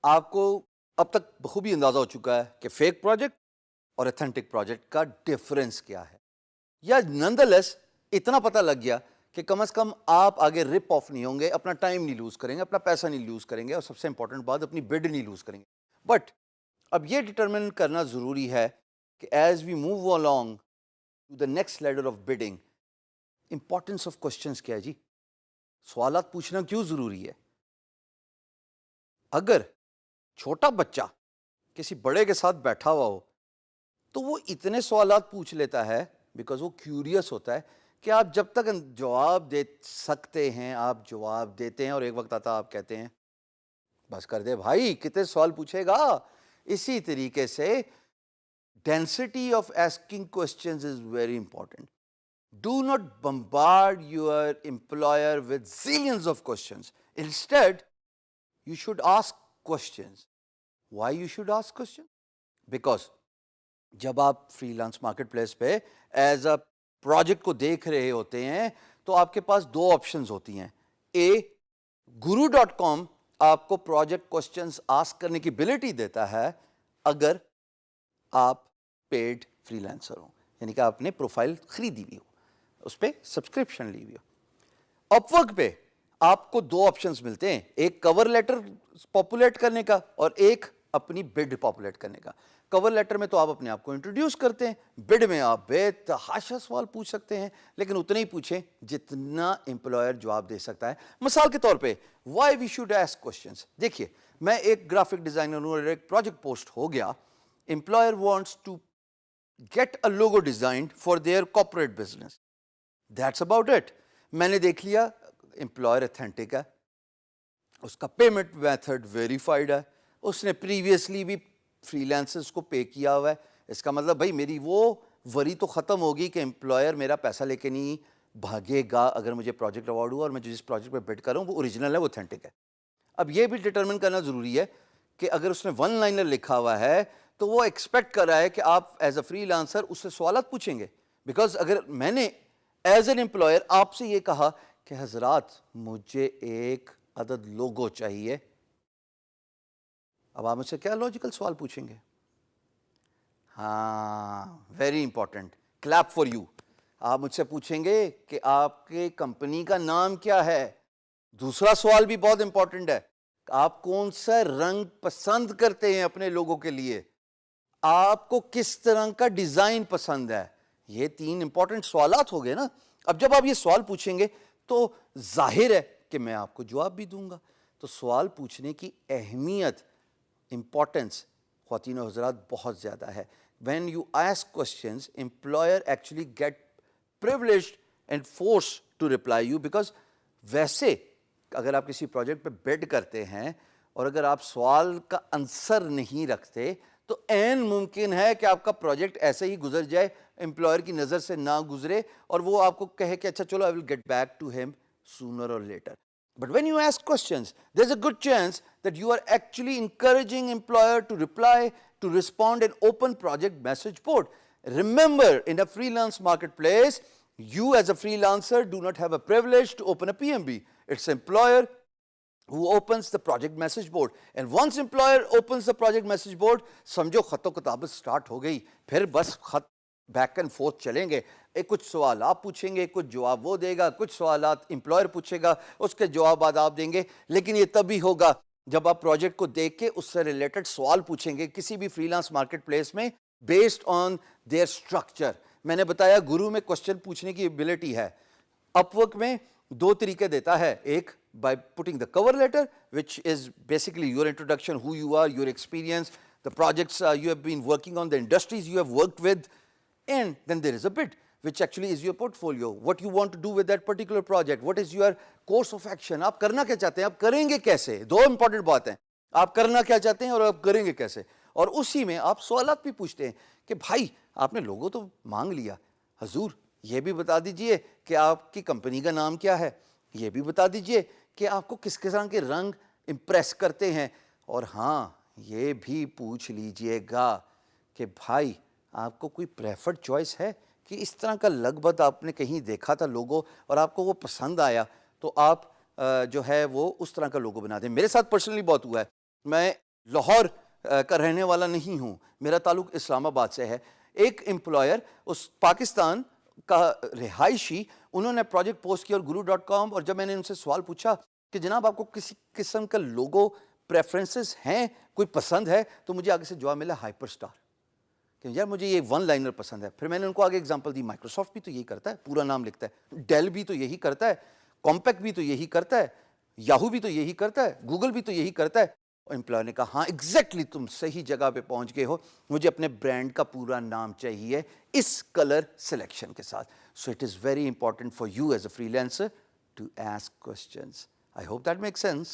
آپ کو اب تک بخوبی اندازہ ہو چکا ہے کہ فیک پروجیکٹ اور اتھینٹک پروجیکٹ کا ڈفرنس کیا ہے، یا نن لیس اتنا پتہ لگ گیا کہ کم از کم آپ آگے رپ آف نہیں ہوں گے، اپنا ٹائم نہیں لوز کریں گے، اپنا پیسہ نہیں لوز کریں گے، اور سب سے امپورٹنٹ بات اپنی بڈ نہیں لوز کریں گے. بٹ اب یہ ڈٹرمن کرنا ضروری ہے کہ as we move along to the next leader of bidding, importance of questions کیا ہے جی. سوالات پوچھنا کیوں ضروری ہے؟ اگر چھوٹا بچہ کسی بڑے کے ساتھ بیٹھا ہوا ہو تو وہ اتنے سوالات پوچھ لیتا ہے بیکاز وہ کیوریس ہوتا ہے کہ آپ جب تک جواب دے سکتے ہیں آپ جواب دیتے ہیں، اور ایک وقت آتا آپ کہتے ہیں بس کر دے بھائی، کتنے سوال پوچھے گا. اسی طریقے سے density of asking questions is very important. Do not bombard your employer with zillions of questions. Instead, you should ask questions. Why you should ask questions? Because جب آپ فری لانس مارکیٹ پلیس پہ as a project کو دیکھ رہے ہوتے ہیں تو آپ کے پاس دو آپشنز ہوتی ہیں. اے، guru.com آپ کو پروجیکٹ کوشچنز آسک کرنے کی ابیلٹی دیتا ہے اگر آپ پیڈ فری لانسر ہوں، یعنی کہ آپ نے پروفائل خریدی ہوئی ہو، اس پہ سبسکرپشن لی ہوئی ہو. اپ ورک پہ آپ کو دو آپشنز ملتے ہیں، ایک کور لیٹر پاپولیٹ کرنے کا اور ایک اپنی بڈ پاپولیٹ کرنے کا. کور لیٹر میں تو آپ اپنے آپ کو انٹروڈیوس کرتے ہیں، بڈ میں آپ بے تحاشا سوال پوچھ سکتے ہیں، لیکن اتنے ہی پوچھیں جتنا امپلائر جواب دے سکتا ہے. مثال کے طور پہ why we should ask questions. دیکھیے، میں ایک گرافک ڈیزائنر ہوں اور ایک پروجیکٹ پوسٹ ہو گیا. Employer wants to get a logo designed for their corporate business. That's about it. میں نے دیکھ لیا امپلائر اتھینٹک ہے، اس کا پیمنٹ میتھڈ ویریفائڈ ہے، اس نے پریویسلی بھی فری لانسرز کو پے کیا ہوا ہے. اس کا مطلب بھائی میری وہ وری تو ختم ہوگی کہ امپلائر میرا پیسہ لے کے نہیں بھاگے گا اگر مجھے پروجیکٹ اوارڈ ہوا اور میں جس پروجیکٹ پہ بڈ کر رہا ہوں وہ اوریجنل ہے، وہ اتھینٹک ہے. اب یہ بھی ڈٹرمن کرنا ضروری ہے کہ اگر اس نے ون لائنر لکھا ہوا ہے تو وہ ایکسپیکٹ کر رہا ہے کہ آپ ایز اے فری لانسر اس سے سوالات پوچھیں گے. بیکاز اگر میں نے ایز این امپلائر آپ سے یہ کہا کہ حضرات مجھے ایک عدد لوگو چاہیے، اب آپ مجھ سے کیا لاجیکل سوال پوچھیں گے؟ ہاں، very important, clip for you. آپ مجھ سے پوچھیں گے کہ آپ کے کمپنی کا نام کیا ہے. دوسرا سوال بھی بہت امپورٹنٹ ہے، آپ کون سا رنگ پسند کرتے ہیں اپنے لوگوں کے لیے، آپ کو کس طرح کا ڈیزائن پسند ہے. یہ تین امپورٹنٹ سوالات ہو گئے نا. اب جب آپ یہ سوال پوچھیں گے تو ظاہر ہے کہ میں آپ کو جواب بھی دوں گا. تو سوال پوچھنے کی اہمیت، امپورٹنس خواتین و حضرات بہت زیادہ ہے. When you ask questions employer actually get privileged and forced to reply you, because ویسے اگر آپ کسی پروجیکٹ پہ بیڈ کرتے ہیں اور اگر آپ سوال کا آنسر نہیں رکھتے تو عین ممکن ہے کہ آپ کا پروجیکٹ ایسے ہی گزر جائے، امپلائر کی نظر سے نہ گزرے اور وہ آپ کو کہے کہ اچھا چلو I will get back to him sooner or later. But when you ask questions, there's a good chance that you are actually encouraging employer to reply, to respond an open project message board. Remember, in a freelance marketplace, you as a freelancer do not have a privilege to open a PMB. It's employer who opens the project message board. And once employer opens the project message board, سمجھو خط و کتابت start ہو گئی. پھر بس خط back and fourth چلیں گے. کچھ سوال آپ پوچھیں گے، کچھ جواب وہ دے گا، کچھ سوالات امپلائر پوچھے گا، اس کے جوابات آپ دیں گے. لیکن یہ تبھی ہوگا جب آپ پروجیکٹ کو دیکھ کے اس سے ریلیٹڈ سوال پوچھیں گے کسی بھی فری لانس مارکیٹ پلیس میں بیسڈ آن دیئر اسٹرکچر. میں نے بتایا گرو میں کوشچن پوچھنے کی ایبلٹی ہے، اپ ورک میں دو طریقے دیتا ہے. ایک by putting the cover letter, which is basically your introduction, who you are, your experience, the projects you have been working on, the industries you have worked with, and then there is a bid, which actually is your portfolio, what you want to do with that particular project, what is your course of action. آپ کرنا کیا چاہتے ہیں، آپ کریں گے کیسے. دو important بات ہیں، آپ کرنا کیا چاہتے ہیں اور آپ کریں گے کیسے. اور اسی میں آپ سوالات بھی پوچھتے ہیں کہ بھائی آپ نے لوگو تو مانگ لیا، حضور یہ بھی بتا دیجئے کہ آپ کی کمپنی کا نام کیا ہے، یہ بھی بتا دیجئے کہ آپ کو کس قسم کے رنگ امپریس کرتے ہیں. اور ہاں یہ بھی پوچھ لیجئے گا کہ بھائی آپ کو کوئی پریفرڈ چوائس ہے کہ اس طرح کا لگ بھگ آپ نے کہیں دیکھا تھا لوگو اور آپ کو وہ پسند آیا تو آپ جو ہے وہ اس طرح کا لوگو بنا دیں. میرے ساتھ پرسنلی بہت ہوا ہے. میں لاہور کا رہنے والا نہیں ہوں, میرا تعلق اسلام آباد سے ہے. ایک امپلائر اس پاکستان کا رہائشی, انہوں نے پروجیکٹ پوسٹ کیا اور guru.com, اور جب میں نے ان سے سوال پوچھا کہ جناب آپ کو کسی قسم کا لوگو پریفرنسز ہیں, کوئی پسند ہے, تو مجھے آگے سے جواب ملا ہائپر اسٹار, کہ یار مجھے یہ ون لائنر پسند ہے. پھر میں نے ان کو آگے اگزامپل دی, مائکروسافٹ بھی تو یہی کرتا ہے, پورا نام لکھتا ہے, ڈیل بھی تو یہی کرتا ہے, کمپیک بھی تو یہی کرتا ہے, یاہو بھی تو یہی کرتا ہے, گوگل بھی تو یہی کرتا ہے. اور امپلائر نے کہا ہاں ایگزیکٹلی تم صحیح جگہ پہ پہنچ گئے ہو, مجھے اپنے برانڈ کا پورا نام چاہیے اس کلر سلیکشن کے ساتھ. So it is very important for you as a freelancer to ask questions. I hope that make sense.